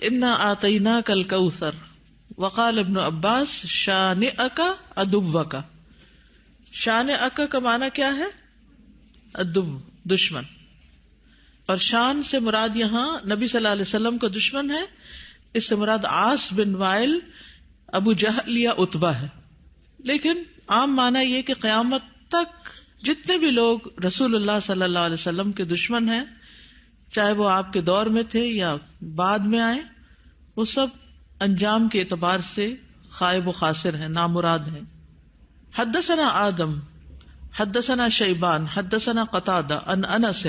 انا آتیناک الکوثر وقال ابن عباس شانئک عدوک. شانئک کا معنی کیا ہے؟ عدو، دشمن. اور شان سے مراد یہاں نبی صلی اللہ علیہ وسلم کا دشمن ہے. اس سے مراد عاص بن وائل، ابو جہل یا عتبہ ہے. لیکن عام معنی یہ کہ قیامت تک جتنے بھی لوگ رسول اللہ صلی اللہ علیہ وسلم کے دشمن ہیں، چاہے وہ آپ کے دور میں تھے یا بعد میں آئے، وہ سب انجام کے اعتبار سے خائب و خاسر ہیں، نامراد ہیں. حدثنا آدم حدثنا شیبان حدثنا قتادہ عن انس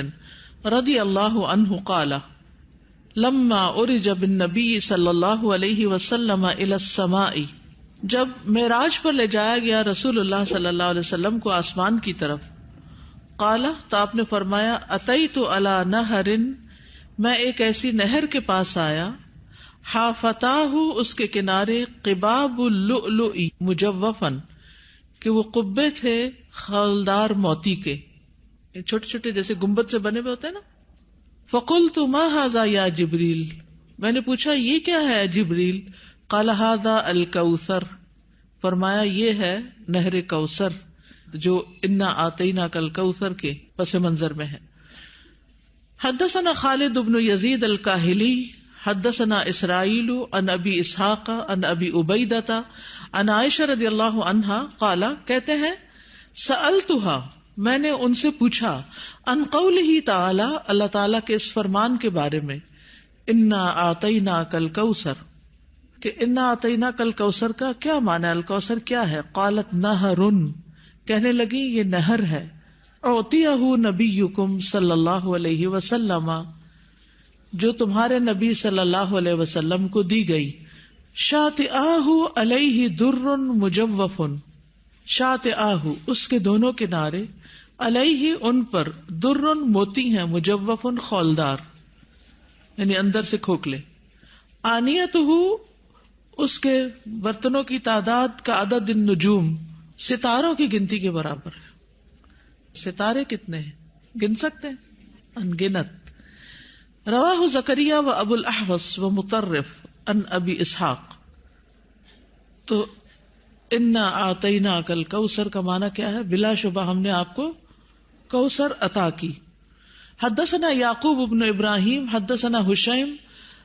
رضی اللہ عنہ قال لما عرج بالنبی صلی اللہ علیہ وسلم الی السماء، جب معراج پر لے جایا گیا رسول اللہ صلی اللہ علیہ وسلم کو آسمان کی طرف، قال تو آپ نے فرمایا اتیت علی نہر، میں ایک ایسی نہر کے پاس آیا، حافتاہ اس کے کنارے قباب اللؤلؤ مجوفن، کہ وہ قبے تھے خالدار موتی کے، چھوٹے چھوٹے جیسے گنبد سے بنے ہوئے ہوتے ہیں نا. فقلت ما ھذا یا جبریل، میں نے پوچھا یہ کیا ہے جبریل؟ قال ھذا الکوثر، فرمایا یہ ہے نہر کوثر جو انا آتیناک الکوثر کے پس منظر میں ہے. حدثنا خالد بن یزید الکاہلی حدثنا اسرائیل عن ابی اسحاق عن ابی عبیدہ عن عائشہ رضی اللہ عنہا قال، کہتے ہیں سألتها، میں نے ان سے پوچھا، عن قولہ تعالی، اللہ تعالیٰ کے اس فرمان کے بارے میں، انا آتیناک الکوثر، کہ انا آتیناک الکوثر کا کیا معنی ہے، الکوثر کیا ہے؟ قالت نہر، کہنے لگی یہ نہر ہے، اعطیہ نبیکم صلی اللہ علیہ وسلم، جو تمہارے نبی صلی اللہ علیہ وسلم کو دی گئی، شاطئاہ علیہ در مجوف، شاطئاہ اس کے دونوں کنارے، علیہ ان پر، در موتی ہیں، مجوف خولدار یعنی اندر سے کھوکھلے، آنیتہ اس کے برتنوں کی تعداد کا عدد النجوم، ستاروں کی گنتی کے برابر ہے. ستارے کتنے ہیں گن سکتے ہیں؟ انگنت. رواہ زکریا و ابو الاحوص و مطرف عن ابی اسحاق. تو انا آتیناک الکوثر کا معنی کیا ہے؟ بلا شبہ ہم نے آپ کو کوثر عطا کی. حدثنا یعقوب بن ابراہیم حدثنا حشیم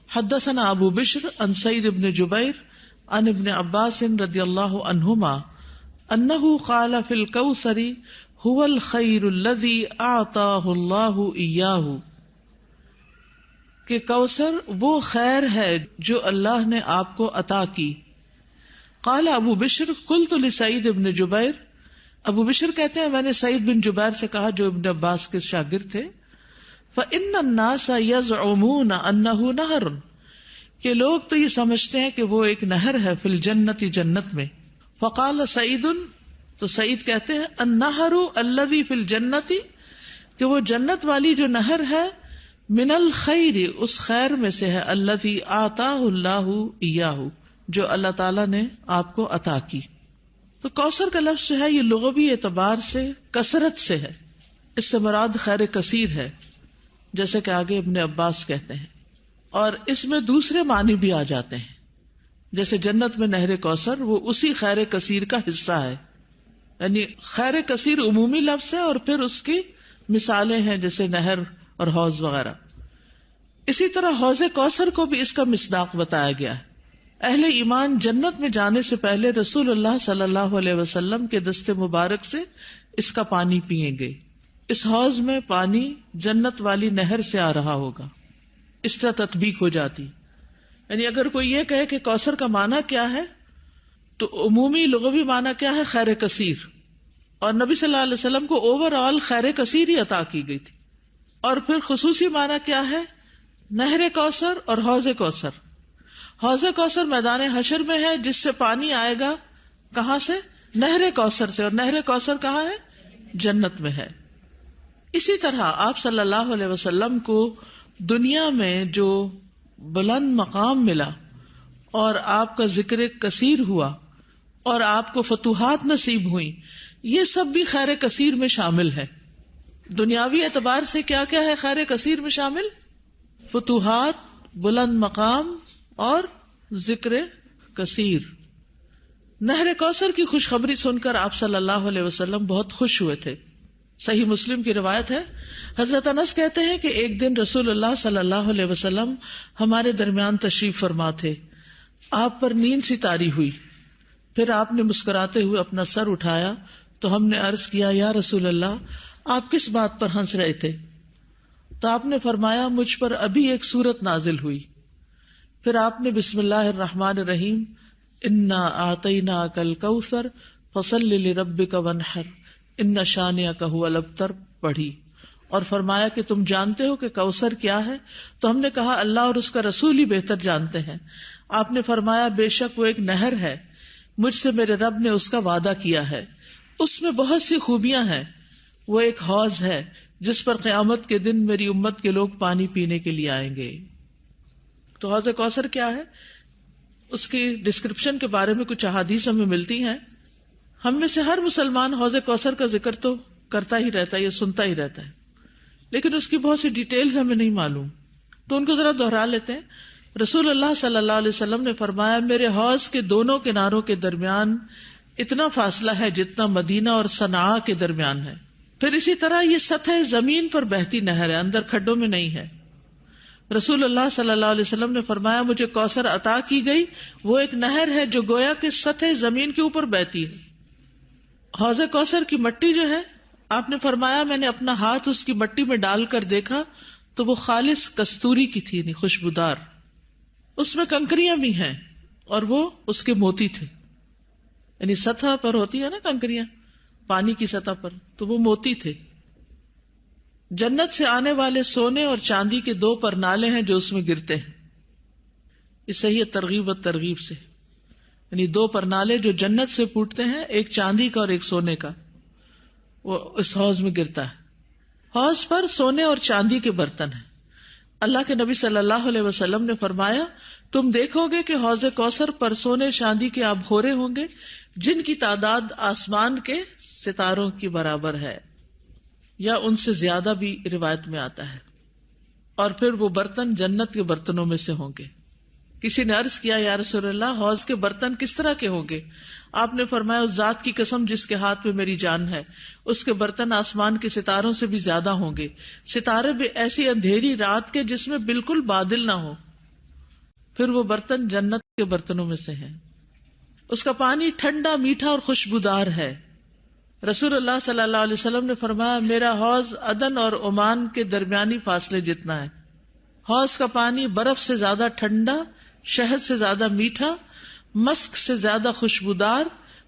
حدثنا ابو بشر عن سعید بن جبیر عن ابن عباس رضی اللہ عنہما انہ قال فی الکوثر هو الخیر الذی اعطاہ اللہ ایاہ، کہ کوثر وہ خیر ہے جو اللہ نے آپ کو عطا کی. قال ابو بشر قلت لسعید بن جبیر، ابو بشر کہتے ہیں میں نے سعید بن جبیر سے کہا جو ابن عباس کے شاگرد تھے، فإن الناس يزعمون انه نہر، کہ لوگ تو یہ سمجھتے ہیں کہ وہ ایک نہر ہے، فی الجنت جنت میں. فقال سعید، تو سعید کہتے ہیں النہر الذی فی الجنت، کہ وہ جنت والی جو نہر ہے، من الخیر اس خیر میں سے ہے، الذی آتاہ اللہ ایاہ جو اللہ تعالیٰ نے آپ کو عطا کی. تو کوثر کا لفظ جو ہے یہ لغوی اعتبار سے کثرت سے ہے، اس سے مراد خیر کثیر ہے، جیسے کہ آگے ابن عباس کہتے ہیں. اور اس میں دوسرے معنی بھی آ جاتے ہیں، جیسے جنت میں نہر کوثر وہ اسی خیر کثیر کا حصہ ہے، یعنی خیر کثیر عمومی لفظ ہے اور پھر اس کی مثالیں ہیں جیسے نہر اور حوض وغیرہ. اسی طرح حوض کوثر کو بھی اس کا مصداق بتایا گیا ہے. اہل ایمان جنت میں جانے سے پہلے رسول اللہ صلی اللہ علیہ وسلم کے دست مبارک سے اس کا پانی پیئیں گے. اس حوض میں پانی جنت والی نہر سے آ رہا ہوگا، اس طرح تطبیق ہو جاتی. یعنی اگر کوئی یہ کہے کہ کوثر کا معنی کیا ہے، تو عمومی لغوی معنی کیا ہے؟ خیر کثیر. اور نبی صلی اللہ علیہ وسلم کو اوور آل خیر کثیر ہی عطا کی گئی تھی. اور پھر خصوصی معنی کیا ہے؟ نہر کوثر اور حوض کوثر. حوض کوثر میدان حشر میں ہے، جس سے پانی آئے گا کہاں سے؟ نہر کوثر سے. اور نہر کوثر کہاں ہے؟ جنت میں ہے. اسی طرح آپ صلی اللہ علیہ وسلم کو دنیا میں جو بلند مقام ملا اور آپ کا ذکر کثیر ہوا اور آپ کو فتوحات نصیب ہوئی، یہ سب بھی خیر کثیر میں شامل ہے. دنیاوی اعتبار سے کیا کیا ہے خیر کثیر میں شامل؟ فتوحات، بلند مقام اور ذکر کثیر. نہر کوثر کی خوشخبری سن کر آپ صلی اللہ علیہ وسلم بہت خوش ہوئے تھے. صحیح مسلم کی روایت ہے, حضرت انس کہتے ہیں کہ ایک دن رسول اللہ صلی اللہ علیہ وسلم ہمارے درمیان تشریف فرما تھے. آپ پر نیند سی طاری ہوئی, پھر آپ نے مسکراتے ہوئے اپنا سر اٹھایا تو ہم نے عرض کیا, یا رسول اللہ, آپ کس بات پر ہنس رہے تھے؟ تو آپ نے فرمایا, مجھ پر ابھی ایک سورت نازل ہوئی. پھر آپ نے بسم اللہ الرحمن الرحیم انا اعطیناک الکوثر فصل لربک وانحر ان شانئک ھو الابتر پڑھی, اور فرمایا کہ تم جانتے ہو کہ کوثر کیا ہے؟ تو ہم نے کہا, اللہ اور اس کا رسول ہی بہتر جانتے ہیں. آپ نے فرمایا, بے شک وہ ایک نہر ہے, مجھ سے میرے رب نے اس کا وعدہ کیا ہے, اس میں بہت سی خوبیاں ہیں. وہ ایک حوض ہے جس پر قیامت کے دن میری امت کے لوگ پانی پینے کے لیے آئیں گے. تو حوض کوثر کیا ہے, اس کی ڈسکرپشن کے بارے میں کچھ احادیث ہمیں ملتی ہیں. ہم میں سے ہر مسلمان حوض کوثر کا ذکر تو کرتا ہی رہتا ہے یا سنتا ہی رہتا ہے, لیکن اس کی بہت سی ڈیٹیلز ہمیں نہیں معلوم, تو ان کو ذرا دوہرا لیتے ہیں. رسول اللہ صلی اللہ علیہ وسلم نے فرمایا, میرے حوض کے دونوں کناروں کے درمیان اتنا فاصلہ ہے جتنا مدینہ اور صنعاء کے درمیان ہے. پھر اسی طرح یہ سطح زمین پر بہتی نہر ہے, اندر کھڈوں میں نہیں ہے. رسول اللہ صلی اللہ علیہ وسلم نے فرمایا, مجھے کوثر عطا کی گئی, وہ ایک نہر ہے جو گویا کہ سطح زمین کے اوپر بہتی ہے. حوض کوثر کی مٹی جو ہے, آپ نے فرمایا, میں نے اپنا ہاتھ اس کی مٹی میں ڈال کر دیکھا تو وہ خالص کستوری کی تھی, نہیں خوشبودار. اس میں کنکریاں بھی ہیں اور وہ اس کے موتی تھے, یعنی سطح پر ہوتی ہے نا کنکریاں پانی کی سطح پر, تو وہ موتی تھے. جنت سے آنے والے سونے اور چاندی کے 2 پرنالے ہیں جو اس میں گرتے ہیں. اس صحیح ترغیب و ترغیب سے, یعنی 2 پرنالے جو جنت سے پھوٹتے ہیں, ایک چاندی کا اور ایک سونے کا, وہ اس حوض میں گرتا ہے. حوض پر سونے اور چاندی کے برتن ہیں. اللہ کے نبی صلی اللہ علیہ وسلم نے فرمایا, تم دیکھو گے کہ حوض کوثر پر سونے چاندی کے آبخورے ہوں گے جن کی تعداد آسمان کے ستاروں کی برابر ہے, یا ان سے زیادہ بھی روایت میں آتا ہے. اور پھر وہ برتن جنت کے برتنوں میں سے ہوں گے. کسی نے عرض کیا, یا رسول اللہ, حوض کے برتن کس طرح کے ہوں گے؟ آپ نے فرمایا, اس ذات کی قسم جس کے ہاتھ میں میری جان ہے, اس کے برتن آسمان کے ستاروں سے بھی زیادہ ہوں گے. ستارے بھی ایسی اندھیری رات کے جس میں بالکل بادل نہ ہو. پھر وہ برتن جنت کے برتنوں میں سے ہیں. اس کا پانی ٹھنڈا, میٹھا اور خوشبودار ہے. رسول اللہ صلی اللہ علیہ وسلم نے فرمایا, میرا حوض عدن اور عمان کے درمیانی فاصلے جتنا ہے. حوض کا پانی برف سے زیادہ ٹھنڈا, شہد سے زیادہ میٹھا, مسک سے زیادہ خوشبودار,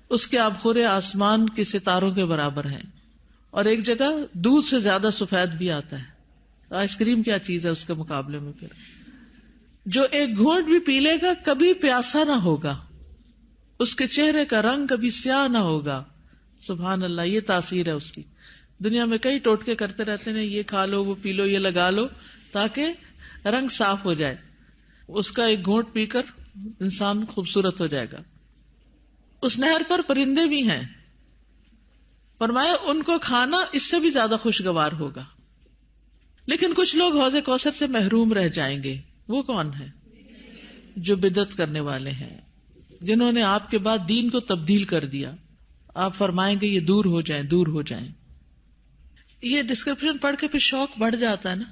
اس کے آبخورے آسمان کے ستاروں کے برابر ہیں. اور ایک جگہ دودھ سے زیادہ سفید بھی آتا ہے. آئس کریم کیا چیز ہے اس کے مقابلے میں. پھر جو ایک گھونٹ بھی پی لے گا کبھی پیاسا نہ ہوگا, اس کے چہرے کا رنگ کبھی سیاہ نہ ہوگا. سبحان اللہ, یہ تاثیر ہے اس کی. دنیا میں کئی ٹوٹکے کرتے رہتے ہیں, یہ کھا لو, وہ پی لو, یہ لگا لو تاکہ رنگ صاف ہو جائے. اس کا ایک گھونٹ پی کر انسان خوبصورت ہو جائے گا. اس نہر پر پرندے بھی ہیں. فرمایا, ان کو کھانا اس سے بھی زیادہ خوشگوار ہوگا. لیکن کچھ لوگ حوض کوثر سے محروم رہ جائیں گے. وہ کون ہیں؟ جو بدعت کرنے والے ہیں, جنہوں نے آپ کے بعد دین کو تبدیل کر دیا. آپ فرمائیں گے یہ دور ہو جائیں, دور ہو جائیں. یہ ڈسکرپشن پڑھ کے پھر شوق بڑھ جاتا ہے نا,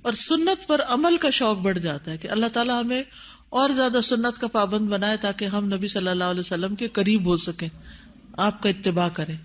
اور سنت پر عمل کا شوق بڑھ جاتا ہے کہ اللہ تعالیٰ ہمیں اور زیادہ سنت کا پابند بنائے تاکہ ہم نبی صلی اللہ علیہ وسلم کے قریب ہو سکیں, آپ کا اتباع کریں.